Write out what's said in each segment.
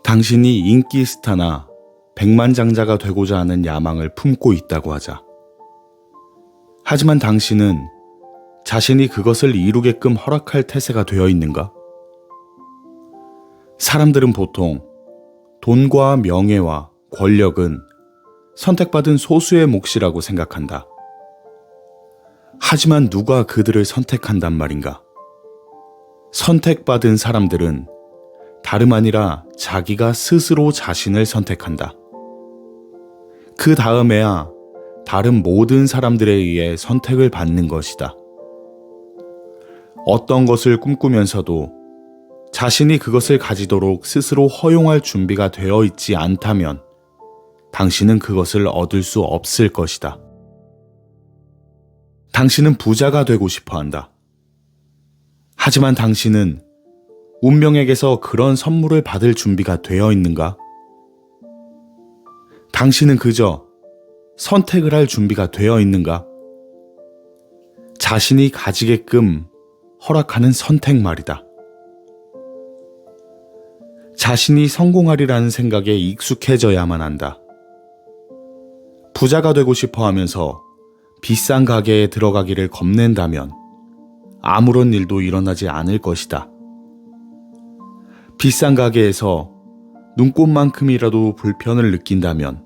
당신이 인기 스타나 백만장자가 되고자 하는 야망을 품고 있다고 하자. 하지만 당신은 자신이 그것을 이루게끔 허락할 태세가 되어 있는가? 사람들은 보통 돈과 명예와 권력은 선택받은 소수의 몫이라고 생각한다. 하지만 누가 그들을 선택한단 말인가? 선택받은 사람들은 다름 아니라 자기가 스스로 자신을 선택한다. 그 다음에야 다른 모든 사람들에 의해 선택을 받는 것이다. 어떤 것을 꿈꾸면서도 자신이 그것을 가지도록 스스로 허용할 준비가 되어 있지 않다면 당신은 그것을 얻을 수 없을 것이다. 당신은 부자가 되고 싶어 한다. 하지만 당신은 운명에게서 그런 선물을 받을 준비가 되어 있는가? 당신은 그저 선택을 할 준비가 되어 있는가? 자신이 가지게끔 허락하는 선택 말이다. 자신이 성공하리라는 생각에 익숙해져야만 한다. 부자가 되고 싶어 하면서 비싼 가게에 들어가기를 겁낸다면 아무런 일도 일어나지 않을 것이다. 비싼 가게에서 눈꽃만큼이라도 불편을 느낀다면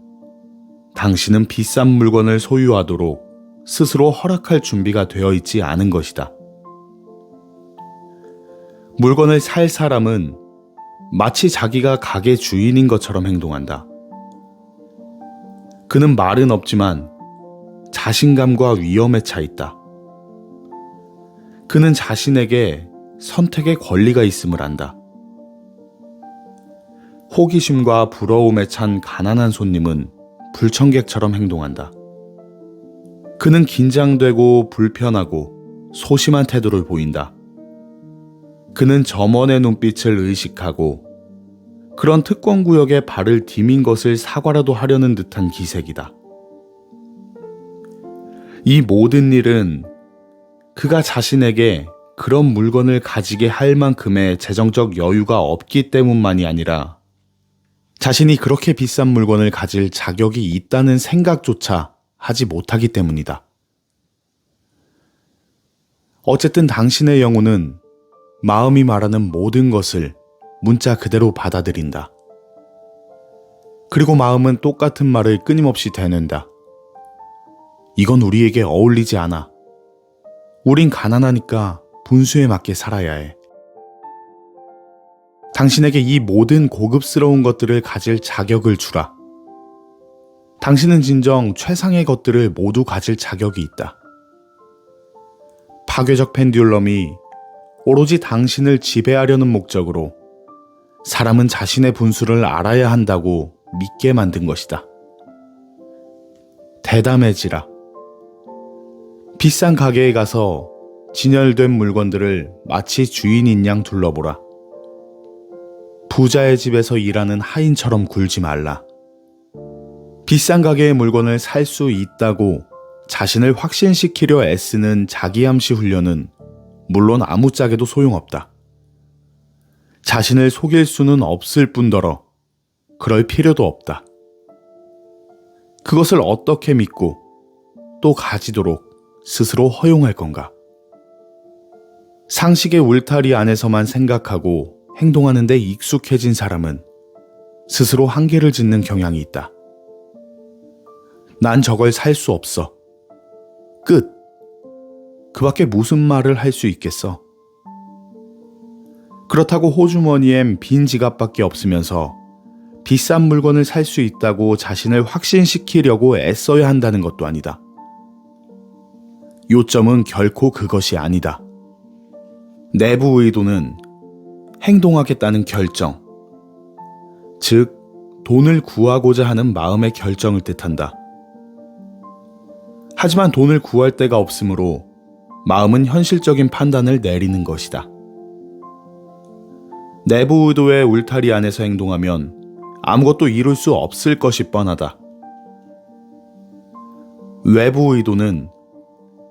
당신은 비싼 물건을 소유하도록 스스로 허락할 준비가 되어 있지 않은 것이다. 물건을 살 사람은 마치 자기가 가게 주인인 것처럼 행동한다. 그는 말은 없지만 자신감과 위험에 차 있다. 그는 자신에게 선택의 권리가 있음을 안다. 호기심과 부러움에 찬 가난한 손님은 불청객처럼 행동한다. 그는 긴장되고 불편하고 소심한 태도를 보인다. 그는 점원의 눈빛을 의식하고 그런 특권구역에 발을 디민 것을 사과라도 하려는 듯한 기색이다. 이 모든 일은 그가 자신에게 그런 물건을 가지게 할 만큼의 재정적 여유가 없기 때문만이 아니라 자신이 그렇게 비싼 물건을 가질 자격이 있다는 생각조차 하지 못하기 때문이다. 어쨌든 당신의 영혼은 마음이 말하는 모든 것을 문자 그대로 받아들인다. 그리고 마음은 똑같은 말을 끊임없이 되낸다. 이건 우리에게 어울리지 않아. 우린 가난하니까 분수에 맞게 살아야 해. 당신에게 이 모든 고급스러운 것들을 가질 자격을 주라. 당신은 진정 최상의 것들을 모두 가질 자격이 있다. 파괴적 펜듈럼이 오로지 당신을 지배하려는 목적으로 사람은 자신의 분수를 알아야 한다고 믿게 만든 것이다. 대담해지라. 비싼 가게에 가서 진열된 물건들을 마치 주인인 양 둘러보라. 부자의 집에서 일하는 하인처럼 굴지 말라. 비싼 가게의 물건을 살 수 있다고 자신을 확신시키려 애쓰는 자기암시 훈련은 물론 아무짝에도 소용없다. 자신을 속일 수는 없을 뿐더러 그럴 필요도 없다. 그것을 어떻게 믿고 또 가지도록 스스로 허용할 건가? 상식의 울타리 안에서만 생각하고 행동하는 데 익숙해진 사람은 스스로 한계를 짓는 경향이 있다. 난 저걸 살 수 없어. 끝. 그 밖에 무슨 말을 할 수 있겠어? 그렇다고 호주머니엔 빈 지갑밖에 없으면서 비싼 물건을 살 수 있다고 자신을 확신시키려고 애써야 한다는 것도 아니다. 요점은 결코 그것이 아니다. 내부 의도는 행동하겠다는 결정, 즉 돈을 구하고자 하는 마음의 결정을 뜻한다. 하지만 돈을 구할 데가 없으므로 마음은 현실적인 판단을 내리는 것이다. 내부 의도의 울타리 안에서 행동하면 아무것도 이룰 수 없을 것이 뻔하다. 외부 의도는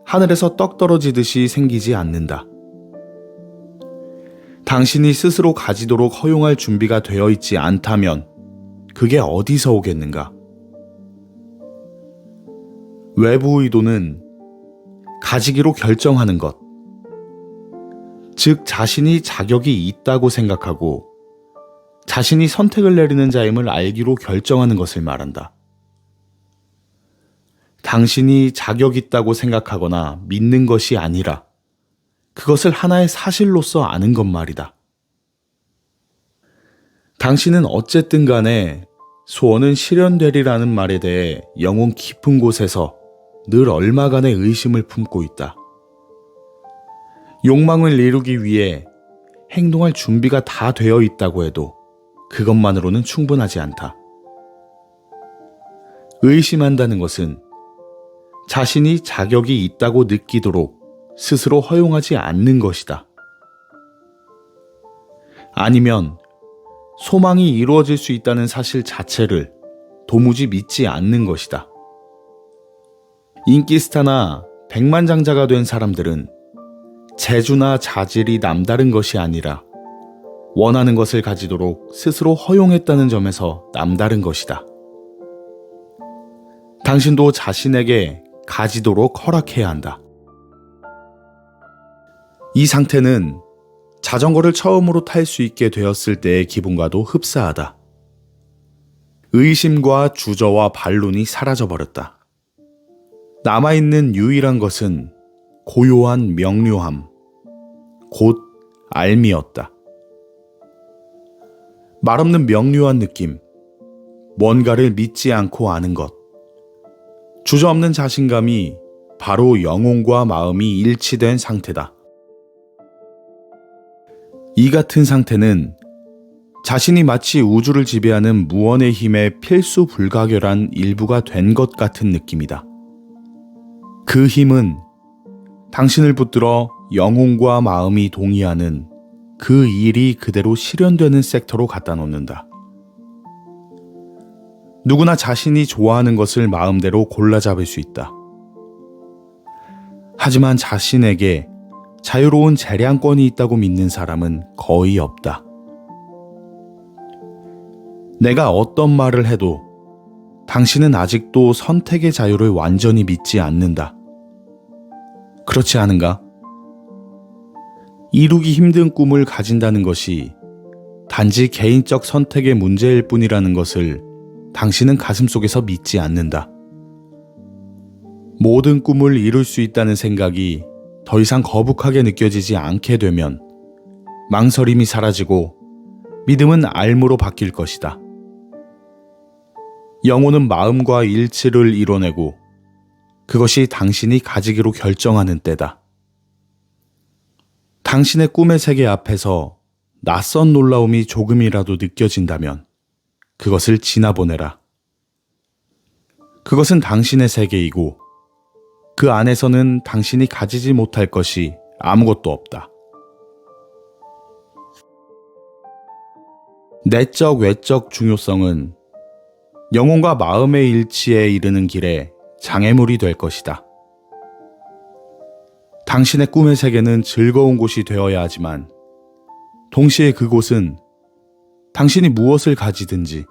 하늘에서 떡 떨어지듯이 생기지 않는다. 당신이 스스로 가지도록 허용할 준비가 되어 있지 않다면 그게 어디서 오겠는가? 외부 의도는 가지기로 결정하는 것, 즉 자신이 자격이 있다고 생각하고 자신이 선택을 내리는 자임을 알기로 결정하는 것을 말한다. 당신이 자격 있다고 생각하거나 믿는 것이 아니라 그것을 하나의 사실로서 아는 것 말이다. 당신은 어쨌든 간에 소원은 실현되리라는 말에 대해 영혼 깊은 곳에서 늘 얼마간의 의심을 품고 있다. 욕망을 이루기 위해 행동할 준비가 다 되어 있다고 해도 그것만으로는 충분하지 않다. 의심한다는 것은 자신이 자격이 있다고 느끼도록 스스로 허용하지 않는 것이다. 아니면 소망이 이루어질 수 있다는 사실 자체를 도무지 믿지 않는 것이다. 인기 스타나 백만장자가 된 사람들은 재주나 자질이 남다른 것이 아니라 원하는 것을 가지도록 스스로 허용했다는 점에서 남다른 것이다. 당신도 자신에게 가지도록 허락해야 한다. 이 상태는 자전거를 처음으로 탈 수 있게 되었을 때의 기분과도 흡사하다. 의심과 주저와 반론이 사라져버렸다. 남아있는 유일한 것은 고요한 명료함, 곧 알미였다. 말없는 명료한 느낌, 뭔가를 믿지 않고 아는 것, 주저없는 자신감이 바로 영혼과 마음이 일치된 상태다. 이 같은 상태는 자신이 마치 우주를 지배하는 무언의 힘의 필수 불가결한 일부가 된 것 같은 느낌이다. 그 힘은 당신을 붙들어 영혼과 마음이 동의하는 그 일이 그대로 실현되는 섹터로 갖다 놓는다. 누구나 자신이 좋아하는 것을 마음대로 골라 잡을 수 있다. 하지만 자신에게 자유로운 재량권이 있다고 믿는 사람은 거의 없다. 내가 어떤 말을 해도 당신은 아직도 선택의 자유를 완전히 믿지 않는다. 그렇지 않은가? 이루기 힘든 꿈을 가진다는 것이 단지 개인적 선택의 문제일 뿐이라는 것을 당신은 가슴속에서 믿지 않는다. 모든 꿈을 이룰 수 있다는 생각이 더 이상 거북하게 느껴지지 않게 되면 망설임이 사라지고 믿음은 알무로 바뀔 것이다. 영혼은 마음과 일치를 이뤄내고 그것이 당신이 가지기로 결정하는 때다. 당신의 꿈의 세계 앞에서 낯선 놀라움이 조금이라도 느껴진다면 그것을 지나보내라. 그것은 당신의 세계이고 그 안에서는 당신이 가지지 못할 것이 아무것도 없다. 내적 외적 중요성은 영혼과 마음의 일치에 이르는 길에 장애물이 될 것이다. 당신의 꿈의 세계는 즐거운 곳이 되어야 하지만 동시에 그곳은 당신이 무엇을 가지든지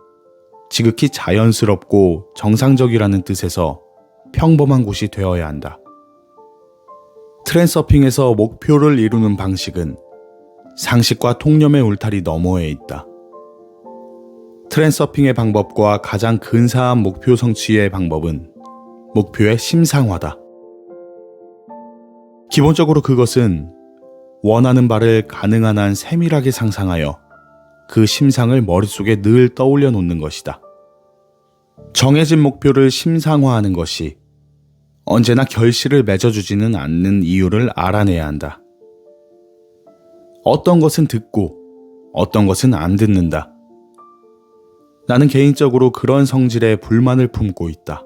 지극히 자연스럽고 정상적이라는 뜻에서 평범한 곳이 되어야 한다. 트랜서핑에서 목표를 이루는 방식은 상식과 통념의 울타리 너머에 있다. 트랜서핑의 방법과 가장 근사한 목표 성취의 방법은 목표의 심상화다. 기본적으로 그것은 원하는 바를 가능한 한 세밀하게 상상하여 그 심상을 머릿속에 늘 떠올려 놓는 것이다. 정해진 목표를 심상화하는 것이 언제나 결실을 맺어주지는 않는 이유를 알아내야 한다. 어떤 것은 듣고 어떤 것은 안 듣는다. 나는 개인적으로 그런 성질에 불만을 품고 있다.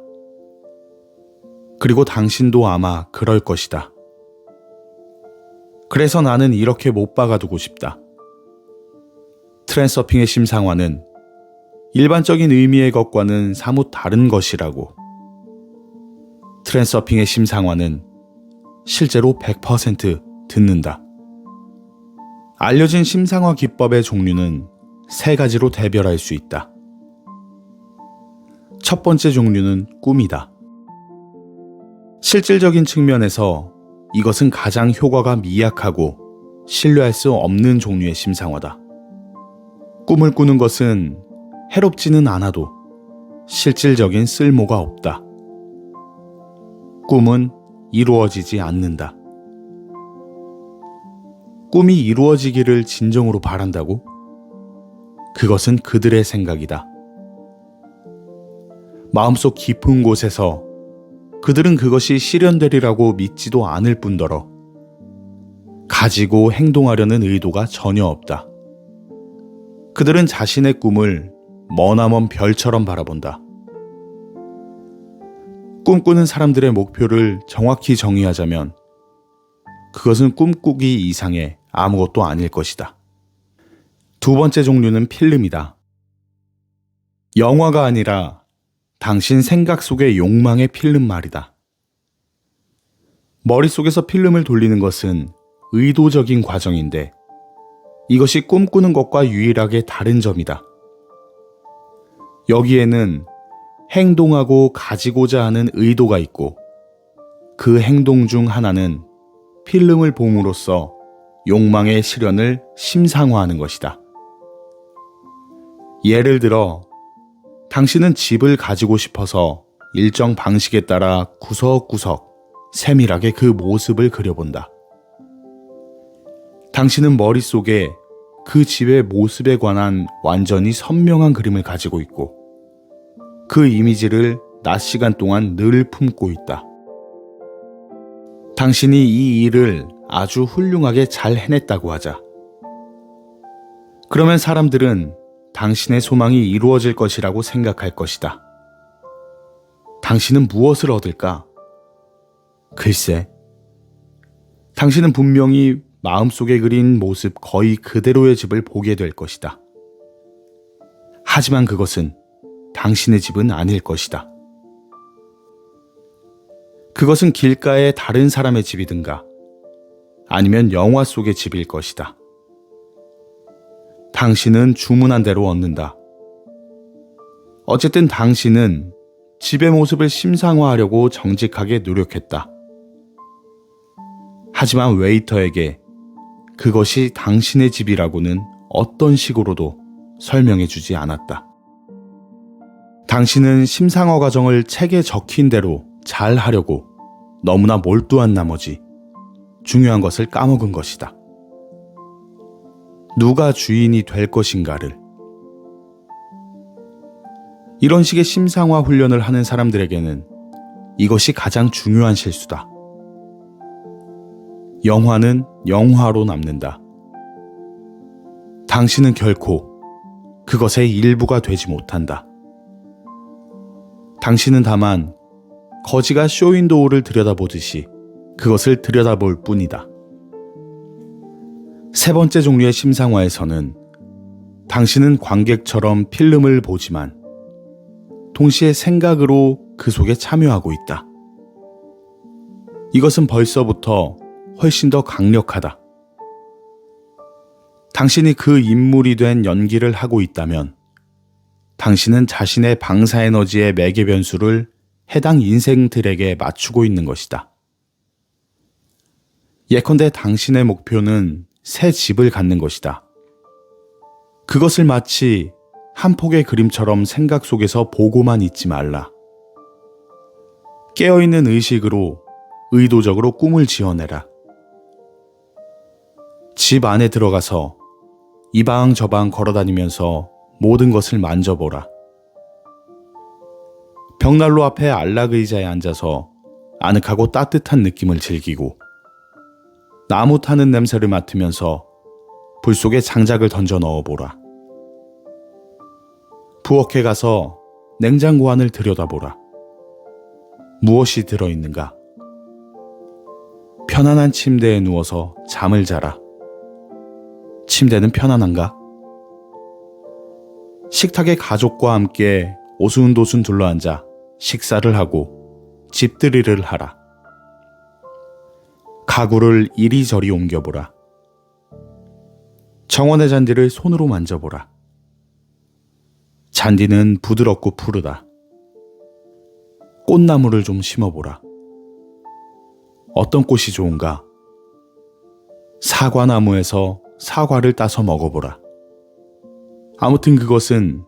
그리고 당신도 아마 그럴 것이다. 그래서 나는 이렇게 못 박아두고 싶다. 트랜서핑의 심상화는 일반적인 의미의 것과는 사뭇 다른 것이라고. 트랜서핑의 심상화는 실제로 100% 듣는다. 알려진 심상화 기법의 종류는 세 가지로 대별할 수 있다. 첫 번째 종류는 꿈이다. 실질적인 측면에서 이것은 가장 효과가 미약하고 신뢰할 수 없는 종류의 심상화다. 꿈을 꾸는 것은 해롭지는 않아도 실질적인 쓸모가 없다. 꿈은 이루어지지 않는다. 꿈이 이루어지기를 진정으로 바란다고? 그것은 그들의 생각이다. 마음속 깊은 곳에서 그들은 그것이 실현되리라고 믿지도 않을 뿐더러 가지고 행동하려는 의도가 전혀 없다. 그들은 자신의 꿈을 머나먼 별처럼 바라본다. 꿈꾸는 사람들의 목표를 정확히 정의하자면 그것은 꿈꾸기 이상의 아무것도 아닐 것이다. 두 번째 종류는 필름이다. 영화가 아니라 당신 생각 속의 욕망의 필름 말이다. 머릿속에서 필름을 돌리는 것은 의도적인 과정인데 이것이 꿈꾸는 것과 유일하게 다른 점이다. 여기에는 행동하고 가지고자 하는 의도가 있고 그 행동 중 하나는 필름을 봄으로써 욕망의 실현을 심상화하는 것이다. 예를 들어 당신은 집을 가지고 싶어서 일정 방식에 따라 구석구석 세밀하게 그 모습을 그려본다. 당신은 머릿속에 그 집의 모습에 관한 완전히 선명한 그림을 가지고 있고 그 이미지를 낮 시간 동안 늘 품고 있다. 당신이 이 일을 아주 훌륭하게 잘 해냈다고 하자. 그러면 사람들은 당신의 소망이 이루어질 것이라고 생각할 것이다. 당신은 무엇을 얻을까? 글쎄, 당신은 분명히 마음속에 그린 모습 거의 그대로의 집을 보게 될 것이다. 하지만 그것은 당신의 집은 아닐 것이다. 그것은 길가의 다른 사람의 집이든가 아니면 영화 속의 집일 것이다. 당신은 주문한 대로 얻는다. 어쨌든 당신은 집의 모습을 심상화하려고 정직하게 노력했다. 하지만 웨이터에게 그것이 당신의 집이라고는 어떤 식으로도 설명해 주지 않았다. 당신은 심상화 과정을 책에 적힌 대로 잘 하려고 너무나 몰두한 나머지 중요한 것을 까먹은 것이다. 누가 주인이 될 것인가를. 이런 식의 심상화 훈련을 하는 사람들에게는 이것이 가장 중요한 실수다. 영화는 영화로 남는다. 당신은 결코 그것의 일부가 되지 못한다. 당신은 다만 거지가 쇼윈도우를 들여다보듯이 그것을 들여다볼 뿐이다. 세 번째 종류의 심상화에서는 당신은 관객처럼 필름을 보지만 동시에 생각으로 그 속에 참여하고 있다. 이것은 벌써부터 훨씬 더 강력하다. 당신이 그 인물이 된 연기를 하고 있다면 당신은 자신의 방사 에너지의 매개 변수를 해당 인생들에게 맞추고 있는 것이다. 예컨대 당신의 목표는 새 집을 갖는 것이다. 그것을 마치 한 폭의 그림처럼 생각 속에서 보고만 있지 말라. 깨어있는 의식으로 의도적으로 꿈을 지어내라. 집 안에 들어가서 이 방 저 방 걸어다니면서 모든 것을 만져보라. 벽난로 앞에 안락의자에 앉아서 아늑하고 따뜻한 느낌을 즐기고 나무 타는 냄새를 맡으면서 불 속에 장작을 던져 넣어보라. 부엌에 가서 냉장고 안을 들여다보라. 무엇이 들어있는가? 편안한 침대에 누워서 잠을 자라. 침대는 편안한가? 식탁에 가족과 함께 오순도순 둘러앉아 식사를 하고 집들이를 하라. 가구를 이리저리 옮겨보라. 정원의 잔디를 손으로 만져보라. 잔디는 부드럽고 푸르다. 꽃나무를 좀 심어보라. 어떤 꽃이 좋은가? 사과나무에서 사과를 따서 먹어보라. 아무튼 그것은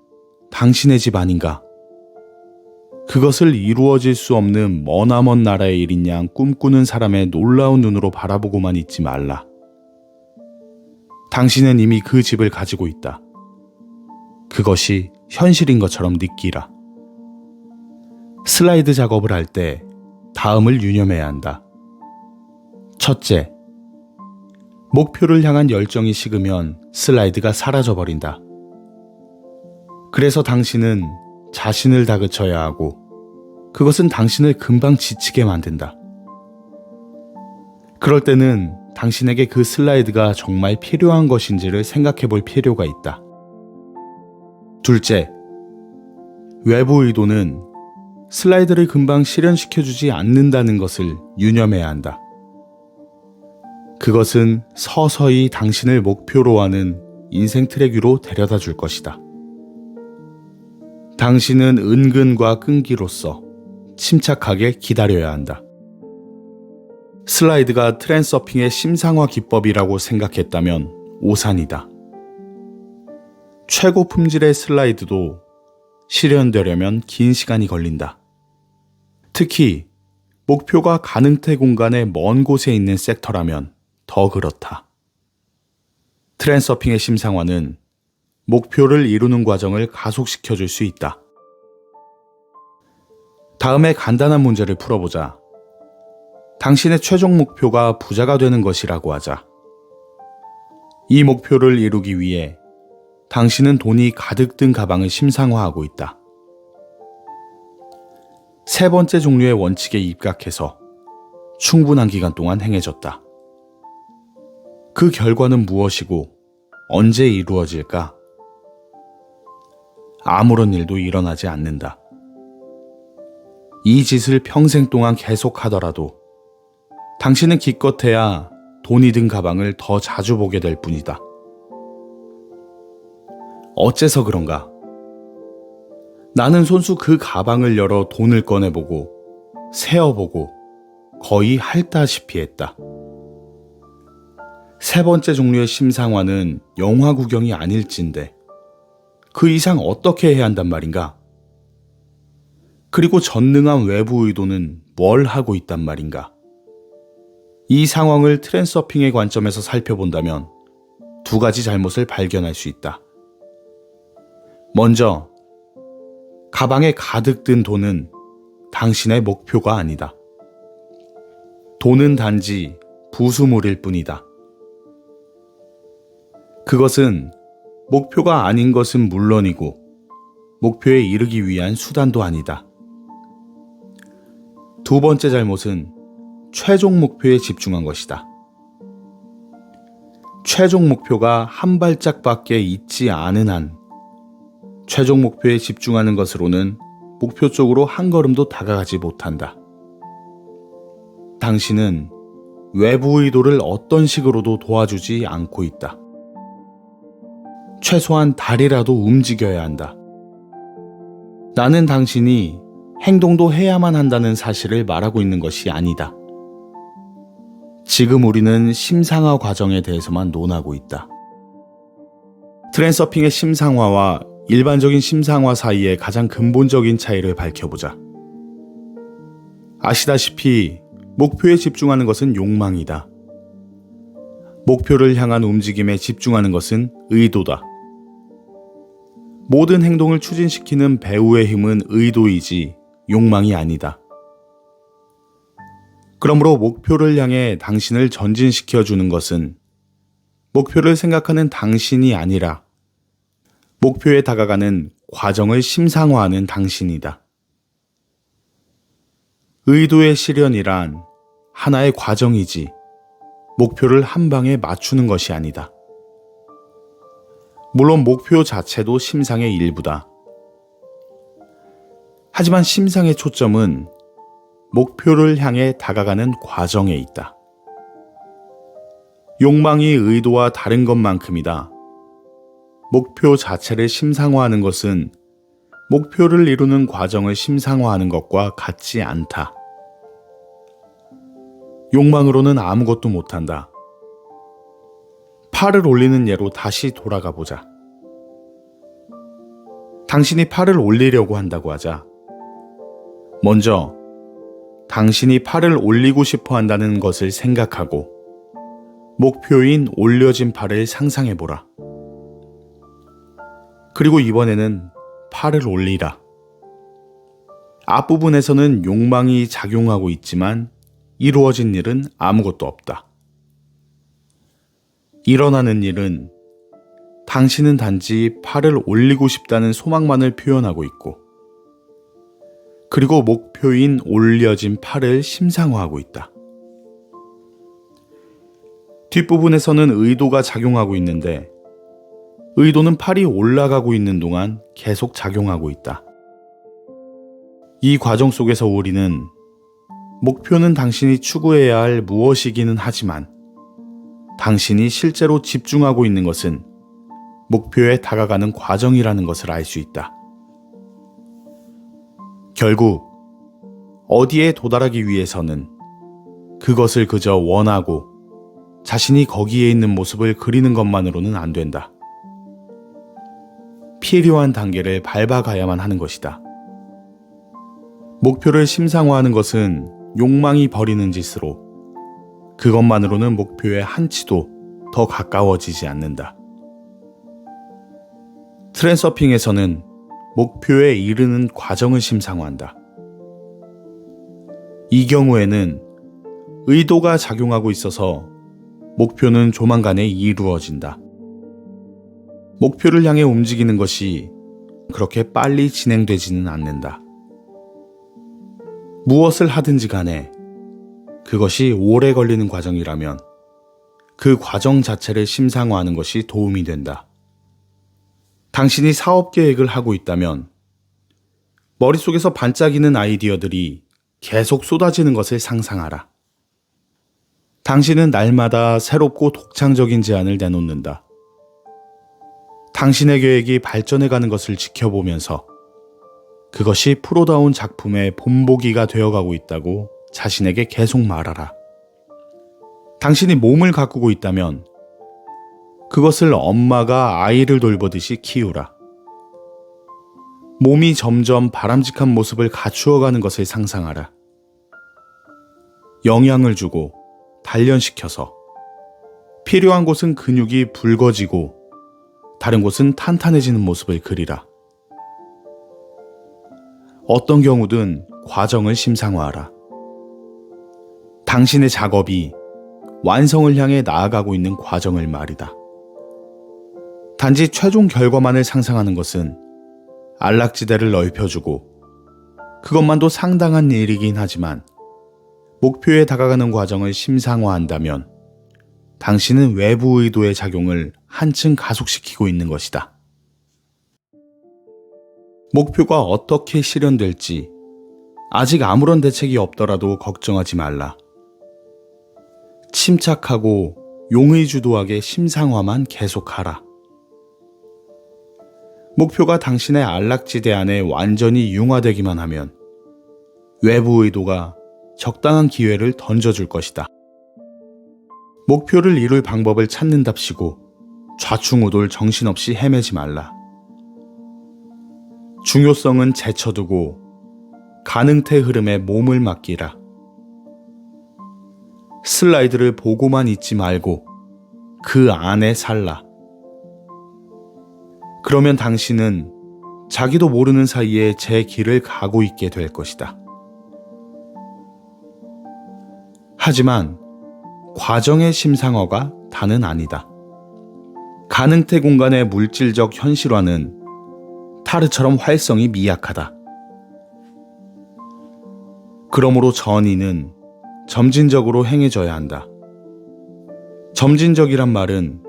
당신의 집 아닌가? 그것을 이루어질 수 없는 머나먼 나라의 일인 양 꿈꾸는 사람의 놀라운 눈으로 바라보고만 있지 말라. 당신은 이미 그 집을 가지고 있다. 그것이 현실인 것처럼 느끼라. 슬라이드 작업을 할 때 다음을 유념해야 한다. 첫째, 목표를 향한 열정이 식으면 슬라이드가 사라져버린다. 그래서 당신은 자신을 다그쳐야 하고 그것은 당신을 금방 지치게 만든다. 그럴 때는 당신에게 그 슬라이드가 정말 필요한 것인지를 생각해 볼 필요가 있다. 둘째, 외부 의도는 슬라이드를 금방 실현시켜주지 않는다는 것을 유념해야 한다. 그것은 서서히 당신을 목표로 하는 인생 트랙 위로 데려다 줄 것이다. 당신은 은근과 끈기로서 침착하게 기다려야 한다. 슬라이드가 트랜서핑의 심상화 기법이라고 생각했다면 오산이다. 최고 품질의 슬라이드도 실현되려면 긴 시간이 걸린다. 특히 목표가 가능태 공간의 먼 곳에 있는 섹터라면 더 그렇다. 트랜서핑의 심상화는 목표를 이루는 과정을 가속시켜줄 수 있다. 다음에 간단한 문제를 풀어보자. 당신의 최종 목표가 부자가 되는 것이라고 하자. 이 목표를 이루기 위해 당신은 돈이 가득 든 가방을 심상화하고 있다. 세 번째 종류의 원칙에 입각해서 충분한 기간 동안 행해졌다. 그 결과는 무엇이고 언제 이루어질까? 아무런 일도 일어나지 않는다. 이 짓을 평생 동안 계속하더라도 당신은 기껏해야 돈이 든 가방을 더 자주 보게 될 뿐이다. 어째서 그런가? 나는 손수 그 가방을 열어 돈을 꺼내보고 세어보고 거의 핥다시피 했다. 세 번째 종류의 심상화는 영화 구경이 아닐진데 그 이상 어떻게 해야 한단 말인가? 그리고 전능한 외부 의도는 뭘 하고 있단 말인가? 이 상황을 트랜서핑의 관점에서 살펴본다면 두 가지 잘못을 발견할 수 있다. 먼저, 가방에 가득 든 돈은 당신의 목표가 아니다. 돈은 단지 부수물일 뿐이다. 그것은 목표가 아닌 것은 물론이고 목표에 이르기 위한 수단도 아니다. 두 번째 잘못은 최종 목표에 집중한 것이다. 최종 목표가 한 발짝밖에 있지 않은 한 최종 목표에 집중하는 것으로는 목표 쪽으로 한 걸음도 다가가지 못한다. 당신은 외부 의도를 어떤 식으로도 도와주지 않고 있다. 최소한 다리라도 움직여야 한다. 나는 당신이 행동도 해야만 한다는 사실을 말하고 있는 것이 아니다. 지금 우리는 심상화 과정에 대해서만 논하고 있다. 트랜서핑의 심상화와 일반적인 심상화 사이의 가장 근본적인 차이를 밝혀보자. 아시다시피 목표에 집중하는 것은 욕망이다. 목표를 향한 움직임에 집중하는 것은 의도다. 모든 행동을 추진시키는 배후의 힘은 의도이지 욕망이 아니다. 그러므로 목표를 향해 당신을 전진시켜주는 것은 목표를 생각하는 당신이 아니라 목표에 다가가는 과정을 심상화하는 당신이다. 의도의 실현이란 하나의 과정이지 목표를 한 방에 맞추는 것이 아니다. 물론 목표 자체도 심상의 일부다. 하지만 심상의 초점은 목표를 향해 다가가는 과정에 있다. 욕망이 의도와 다른 것만큼이다. 목표 자체를 심상화하는 것은 목표를 이루는 과정을 심상화하는 것과 같지 않다. 욕망으로는 아무것도 못한다. 팔을 올리는 예로 다시 돌아가 보자. 당신이 팔을 올리려고 한다고 하자. 먼저 당신이 팔을 올리고 싶어 한다는 것을 생각하고 목표인 올려진 팔을 상상해보라. 그리고 이번에는 팔을 올리라. 앞부분에서는 욕망이 작용하고 있지만 이루어진 일은 아무것도 없다. 일어나는 일은 당신은 단지 팔을 올리고 싶다는 소망만을 표현하고 있고, 그리고 목표인 올려진 팔을 심상화하고 있다. 뒷부분에서는 의도가 작용하고 있는데, 의도는 팔이 올라가고 있는 동안 계속 작용하고 있다. 이 과정 속에서 우리는 목표는 당신이 추구해야 할 무엇이기는 하지만 당신이 실제로 집중하고 있는 것은 목표에 다가가는 과정이라는 것을 알 수 있다. 결국 어디에 도달하기 위해서는 그것을 그저 원하고 자신이 거기에 있는 모습을 그리는 것만으로는 안 된다. 필요한 단계를 밟아가야만 하는 것이다. 목표를 심상화하는 것은 욕망이 벌이는 짓으로 그것만으로는 목표에 한치도 더 가까워지지 않는다. 트랜서핑에서는 목표에 이르는 과정을 심상화한다. 이 경우에는 의도가 작용하고 있어서 목표는 조만간에 이루어진다. 목표를 향해 움직이는 것이 그렇게 빨리 진행되지는 않는다. 무엇을 하든지 간에 그것이 오래 걸리는 과정이라면 그 과정 자체를 심상화하는 것이 도움이 된다. 당신이 사업 계획을 하고 있다면 머릿속에서 반짝이는 아이디어들이 계속 쏟아지는 것을 상상하라. 당신은 날마다 새롭고 독창적인 제안을 내놓는다. 당신의 계획이 발전해가는 것을 지켜보면서 그것이 프로다운 작품의 본보기가 되어가고 있다고 자신에게 계속 말하라. 당신이 몸을 가꾸고 있다면 그것을 엄마가 아이를 돌보듯이 키우라. 몸이 점점 바람직한 모습을 갖추어가는 것을 상상하라. 영양을 주고 단련시켜서 필요한 곳은 근육이 붉어지고 다른 곳은 탄탄해지는 모습을 그리라. 어떤 경우든 과정을 심상화하라. 당신의 작업이 완성을 향해 나아가고 있는 과정을 말이다. 단지 최종 결과만을 상상하는 것은 안락지대를 넓혀주고 그것만도 상당한 일이긴 하지만 목표에 다가가는 과정을 심상화한다면 당신은 외부 의도의 작용을 한층 가속시키고 있는 것이다. 목표가 어떻게 실현될지 아직 아무런 대책이 없더라도 걱정하지 말라. 침착하고 용의주도하게 심상화만 계속하라. 목표가 당신의 안락지대 안에 완전히 융화되기만 하면 외부 의도가 적당한 기회를 던져줄 것이다. 목표를 이룰 방법을 찾는답시고 좌충우돌 정신없이 헤매지 말라. 중요성은 제쳐두고 가능태 흐름에 몸을 맡기라. 슬라이드를 보고만 있지 말고 그 안에 살라. 그러면 당신은 자기도 모르는 사이에 제 길을 가고 있게 될 것이다. 하지만 과정의 심상화가 다는 아니다. 가능태 공간의 물질적 현실화는 타르처럼 활성이 미약하다. 그러므로 전이는 점진적으로 행해져야 한다. 점진적이란 말은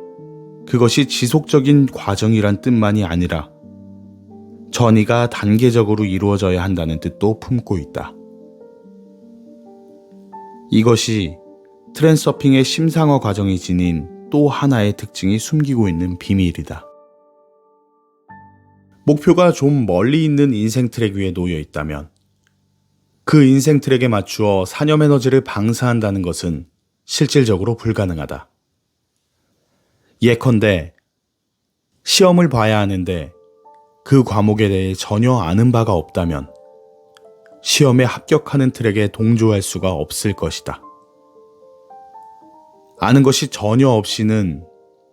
그것이 지속적인 과정이란 뜻만이 아니라 전이가 단계적으로 이루어져야 한다는 뜻도 품고 있다. 이것이 트랜서핑의 심상화 과정이 지닌 또 하나의 특징이 숨기고 있는 비밀이다. 목표가 좀 멀리 있는 인생 트랙 위에 놓여 있다면 그 인생 트랙에 맞추어 산염 에너지를 방사한다는 것은 실질적으로 불가능하다. 예컨대 시험을 봐야 하는데 그 과목에 대해 전혀 아는 바가 없다면 시험에 합격하는 트랙에 동조할 수가 없을 것이다. 아는 것이 전혀 없이는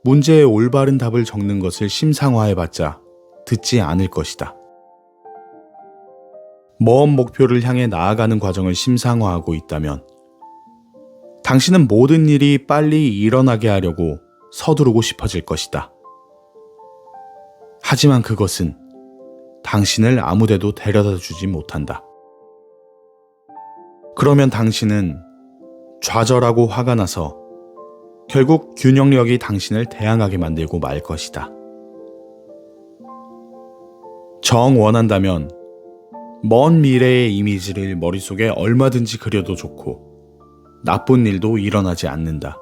문제의 올바른 답을 적는 것을 심상화해봤자 듣지 않을 것이다. 먼 목표를 향해 나아가는 과정을 심상화하고 있다면 당신은 모든 일이 빨리 일어나게 하려고 서두르고 싶어질 것이다. 하지만 그것은 당신을 아무데도 데려다 주지 못한다. 그러면 당신은 좌절하고 화가 나서 결국 균형력이 당신을 대항하게 만들고 말 것이다. 정 원한다면 먼 미래의 이미지를 머릿속에 얼마든지 그려도 좋고 나쁜 일도 일어나지 않는다.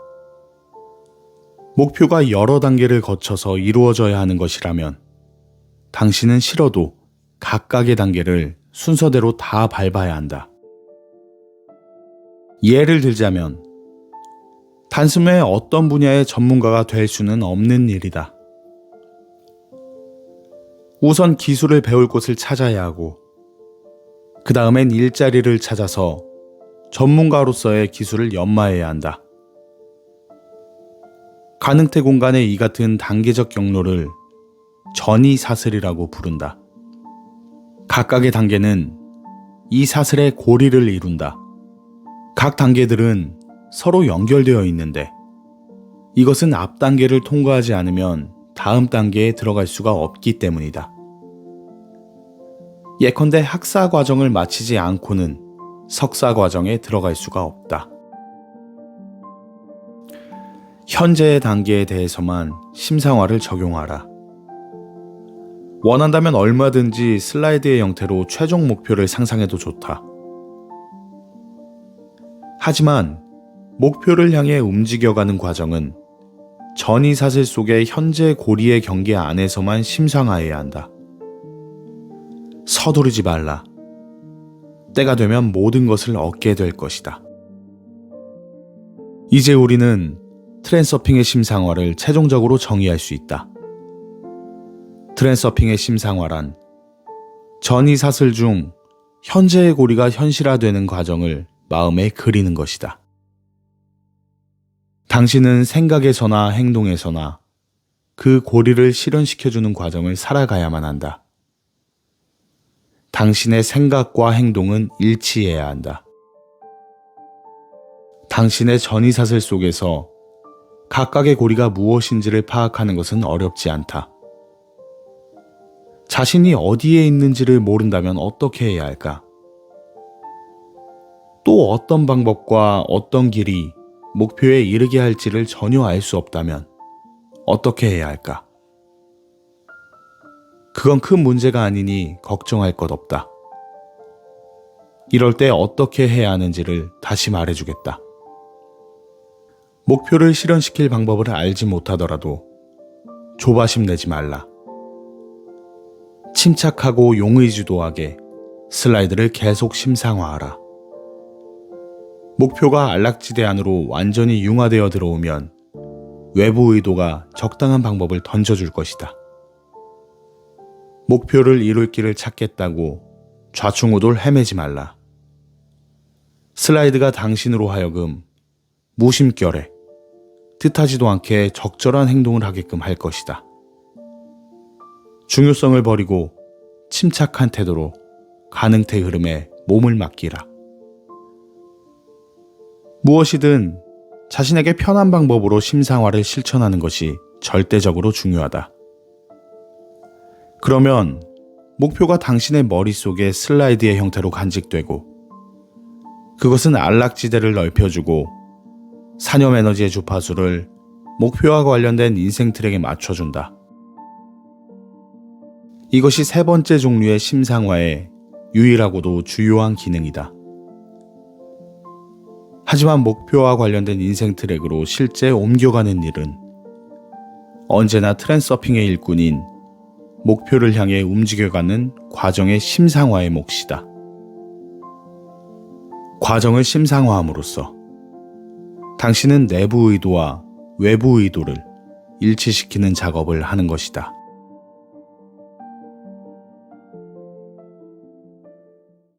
목표가 여러 단계를 거쳐서 이루어져야 하는 것이라면 당신은 싫어도 각각의 단계를 순서대로 다 밟아야 한다. 예를 들자면 단숨에 어떤 분야의 전문가가 될 수는 없는 일이다. 우선 기술을 배울 곳을 찾아야 하고 그 다음엔 일자리를 찾아서 전문가로서의 기술을 연마해야 한다. 가능태 공간의 이 같은 단계적 경로를 전이사슬이라고 부른다. 각각의 단계는 이 사슬의 고리를 이룬다. 각 단계들은 서로 연결되어 있는데 이것은 앞 단계를 통과하지 않으면 다음 단계에 들어갈 수가 없기 때문이다. 예컨대 학사 과정을 마치지 않고는 석사 과정에 들어갈 수가 없다. 현재의 단계에 대해서만 심상화를 적용하라. 원한다면 얼마든지 슬라이드의 형태로 최종 목표를 상상해도 좋다. 하지만 목표를 향해 움직여가는 과정은 전이사슬 속의 현재 고리의 경계 안에서만 심상화해야 한다. 서두르지 말라. 때가 되면 모든 것을 얻게 될 것이다. 이제 우리는 트랜서핑의 심상화를 최종적으로 정의할 수 있다. 트랜서핑의 심상화란 전이사슬 중 현재의 고리가 현실화되는 과정을 마음에 그리는 것이다. 당신은 생각에서나 행동에서나 그 고리를 실현시켜주는 과정을 살아가야만 한다. 당신의 생각과 행동은 일치해야 한다. 당신의 전이사슬 속에서 각각의 고리가 무엇인지를 파악하는 것은 어렵지 않다. 자신이 어디에 있는지를 모른다면 어떻게 해야 할까? 또 어떤 방법과 어떤 길이 목표에 이르게 할지를 전혀 알 수 없다면 어떻게 해야 할까? 그건 큰 문제가 아니니 걱정할 것 없다. 이럴 때 어떻게 해야 하는지를 다시 말해주겠다. 목표를 실현시킬 방법을 알지 못하더라도 조바심 내지 말라. 침착하고 용의주도하게 슬라이드를 계속 심상화하라. 목표가 안락지대 안으로 완전히 융화되어 들어오면 외부 의도가 적당한 방법을 던져줄 것이다. 목표를 이룰 길을 찾겠다고 좌충우돌 헤매지 말라. 슬라이드가 당신으로 하여금 무심결에 뜻하지도 않게 적절한 행동을 하게끔 할 것이다. 중요성을 버리고 침착한 태도로 가능태 흐름에 몸을 맡기라. 무엇이든 자신에게 편한 방법으로 심상화를 실천하는 것이 절대적으로 중요하다. 그러면 목표가 당신의 머릿속에 슬라이드의 형태로 간직되고 그것은 안락지대를 넓혀주고 산염 에너지의 주파수를 목표와 관련된 인생 트랙에 맞춰준다. 이것이 세 번째 종류의 심상화의 유일하고도 주요한 기능이다. 하지만 목표와 관련된 인생 트랙으로 실제 옮겨가는 일은 언제나 트랜서핑의 일꾼인 목표를 향해 움직여가는 과정의 심상화의 몫이다. 과정을 심상화함으로써 당신은 내부 의도와 외부 의도를 일치시키는 작업을 하는 것이다.